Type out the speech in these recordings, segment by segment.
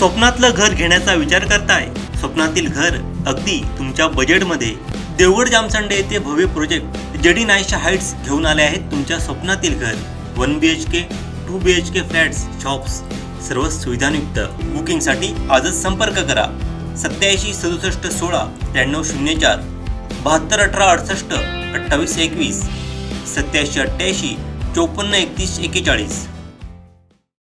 स्वप्नातलं घर घेण्याचा विचार करताय? स्वप्नातील घर अगदी तुमच्या बजेटमध्ये देवगड जामसंडे येथे भव्य प्रोजेक्ट जेडी नाईशा हाइट्स घेऊन आले आहेत तुमच्या स्वप्नातील घर। 1 BHK 2 BHK फ्लॅट्स, शॉप्स सर्व सुविधांयुक्त। बुकिंगसाठी आजच संपर्क करा 87 67 16 9304 72 18 68 28 21 87 88 54 31 41।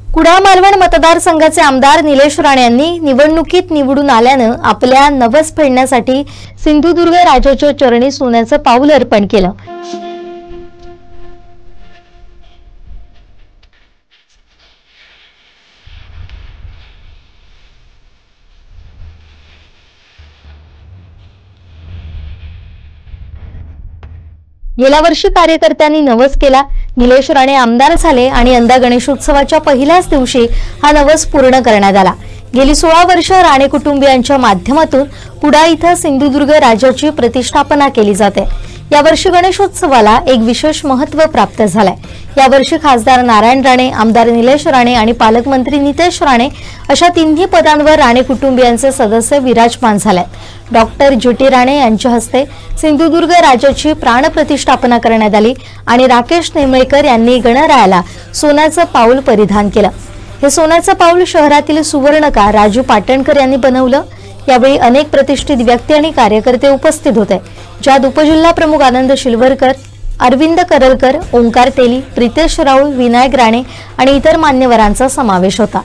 कुडाळ मालवण मतदारसंघाचे आमदार निलेश राणे यांनी निवडणुकीत निवडून आल्याने आपल्या नवस फेडण्यासाठी सिंधुदुर्ग राजाच्या चरणी सोन्याचं पाऊल अर्पण केलं। गेल्या वर्षी कार्यकर्त्यांनी नवस केला, निलेश राणे आमदार झाले आणि यंदा गणेशोत्सवाच्या पहिल्याच दिवशी हा नवस पूर्ण करण्यात आला। गेली 16 वर्ष राणे कुटुंबियांच्या माध्यमातून कुडाळ इथं सिंधुदुर्ग राजाची प्रतिष्ठापना केली जाते। यावर्षी गणेशोत्सवाला एक विशेष महत्त्व प्राप्त झालंय। यावर्षी खासदार नारायण राणे, आमदार निलेश राणे आणि पालकमंत्री नितेश राणे अशा तिन्ही पदांवर राणे कुटुंबियांचे सदस्य विराजमान झालेत। डॉक्टर GT राणे यांच्या हस्ते सिंधुदुर्ग राजाची प्राणप्रतिष्ठापना करण्यात आली आणि राकेश नेमळेकर यांनी गणरायाला सोन्याचं पाऊल परिधान केलं। हे सोन्याचं पाऊल शहरातील सुवर्णकार राजू पाटणकर यांनी बनवलं। यावेळी अनेक प्रतिष्ठित व्यक्ती आणि कार्यकर्ते उपस्थित होते, ज्यात उपजिल्हा प्रमुख आनंद शिलवरकर, अरविंद करलकर, ओंकार तेली, प्रितेश राऊळ, विनायक राणे आणि इतर मान्यवरांचा समावेश होता।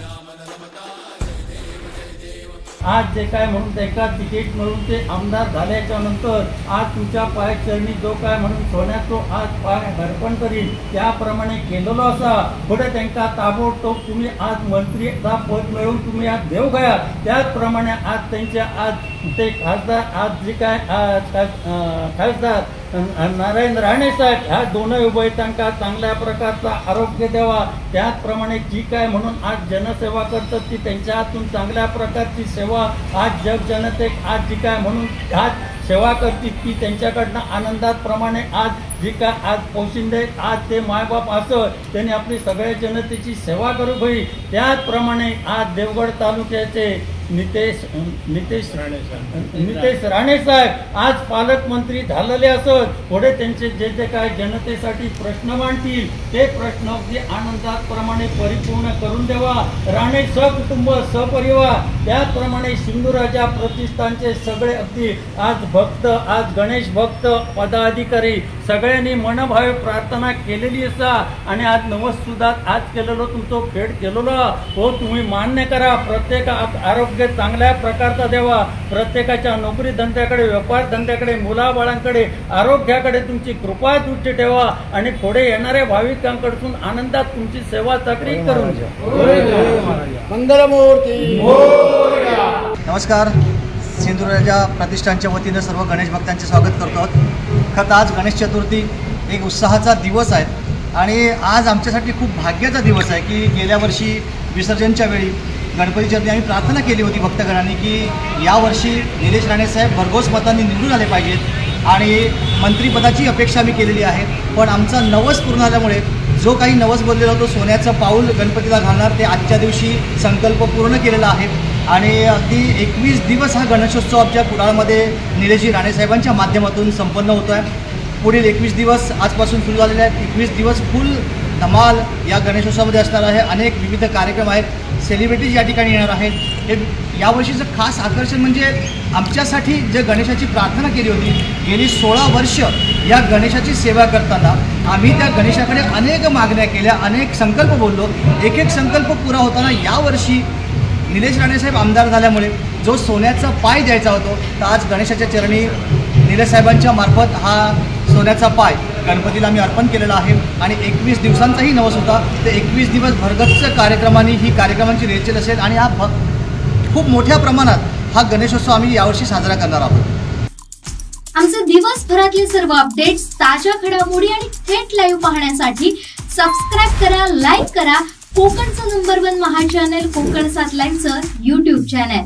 आज जे काय म्हणून एका तिकीट मिळून ते आमदार झाल्याच्या नंतर आज तुमच्या पायचरणी जो काय म्हणून सोन्याचो आज पाय अर्पण करील त्याप्रमाणे केलेलो असा। पुढे त्यांना ताबडतोब तुम्ही आज मंत्रीचा पद मिळवून तुम्ही आज देव गया त्याचप्रमाणे आज त्यांच्या आज ते खासदार आज जे काय खासदार नारायण राणे साहेब ह्या दोन्ही उभयतांका चांगल्या प्रकारचा आरोग्य द्यावा। त्याचप्रमाणे जी काय म्हणून आज जनसेवा करतात ती त्यांच्या हातून चांगल्या प्रकारची सेवा आज जग जनतेक आज जी काय म्हणून आज सेवा करतील ती त्यांच्याकडनं आनंदात प्रमाणे आज जी काय आज पोशिंदे आज ते मायबाप असं त्यांनी आपली सगळ्या जनतेची सेवा करू होई। त्याचप्रमाणे आज देवगड तालुक्याचे नितेश राणे साहेब आज पालकमंत्री झालेले असत। पुढे त्यांचे जे जे काय जनतेसाठी प्रश्न मांडतील ते प्रश्न अगदी आनंदात प्रमाणे परिपूर्ण करून द्यावा। राणे सहकुटुंब सहपरिवार त्याचप्रमाणे सिंधुराजा प्रतिष्ठानचे सगळे अगदी आज भक्त आज गणेश भक्त पदाधिकारी सगळ्यांनी मनभावे प्रार्थना केलेली असा आणि आज नवस सुद्धा आज केलेलो तुमचं फेड केलेलो हो तुम्ही मान्य करा। प्रत्येक आरोग्य चांगल्या प्रकारचा द्यावा, प्रत्येकाच्या नोकरी धंद्याकडे व्यापार धंद्याकडे मुलाबाळांकडे आरोग्याकडे तुमची कृपा दृष्टी ठेवा आणि पुढे येणाऱ्या भाविकांकडून आनंदात तुमची सेवा चाकरी करून द्या। मंगलमूर्ती। नमस्कार, सिंधुराजा प्रतिष्ठानच्या वतीने सर्व गणेश भक्तांचे स्वागत करतो। खरं आज गणेश चतुर्थी एक उत्साहाचा दिवस आहे आणि आज आमच्यासाठी खूप भाग्याचा दिवस आहे की गेल्या वर्षी विसर्जनच्या वेळी गणपती चरणी आम्ही प्रार्थना केली होती भक्तगणांनी की यावर्षी निलेश राणे साहेब भरघोस मतांनी निवडून आले पाहिजेत आणि मंत्रिपदाची अपेक्षा आम्ही केलेली आहे। पण आमचा नवस पूर्ण झाल्यामुळे जो काही नवस बोललेला होतो सोन्याचं पाऊल गणपतीला घालणार ते आजच्या दिवशी संकल्प पूर्ण केलेला आहे आणि अगदी 21 दिवस हा गणेशोत्सव आमच्या कुडाळमध्ये निलेशजी राणे साहेबांच्या माध्यमातून संपन्न होतो आहे। पुढील 21 दिवस आजपासून सुरू झालेले आहेत। 21 दिवस फुल धमाल या गणेशोत्सवामध्ये असणार आहे। अनेक विविध कार्यक्रम आहेत, सेलिब्रिटीज या ठिकाणी येणार आहेत। हे यावर्षीचं खास आकर्षण म्हणजे आमच्यासाठी जे गणेशाची प्रार्थना केली होती गेली 16 वर्ष या गणेशाची सेवा करताना आम्ही त्या गणेशाकडे अनेक मागण्या केल्या, अनेक संकल्प बोललो। एक एक संकल्प पुरा होताना यावर्षी निलेश राणे साहेब आमदार झाल्यामुळे जो सोन्याचा पाय द्यायचा होता तर आज गणेशाच्या चरणी निलेश साहेबांच्या मार्फत हा सोन्याचा पाय गणपतीला आम्ही अर्पण केलेला आहे आणि 21 दिवसांचाही नवस होता। ते 21 दिवस भरगच्च कार्यक्रमांनी ही कार्यक्रमांची रेलचेल असेल आणि हा खूप मोठ्या प्रमाणात हा गणेशोत्सव आम्ही यावर्षी साजरा करणार आहोत। आमचे दिवसभरातले सर्व अपडेट्स, ताज्या घडामोडी आणि थेट लाईव्ह पाहण्यासाठी सबस्क्राइब करा, लाईक करा कोकणचं नंबर 1 महा चॅनल कोकण 7 लाईनचं YouTube चॅनल।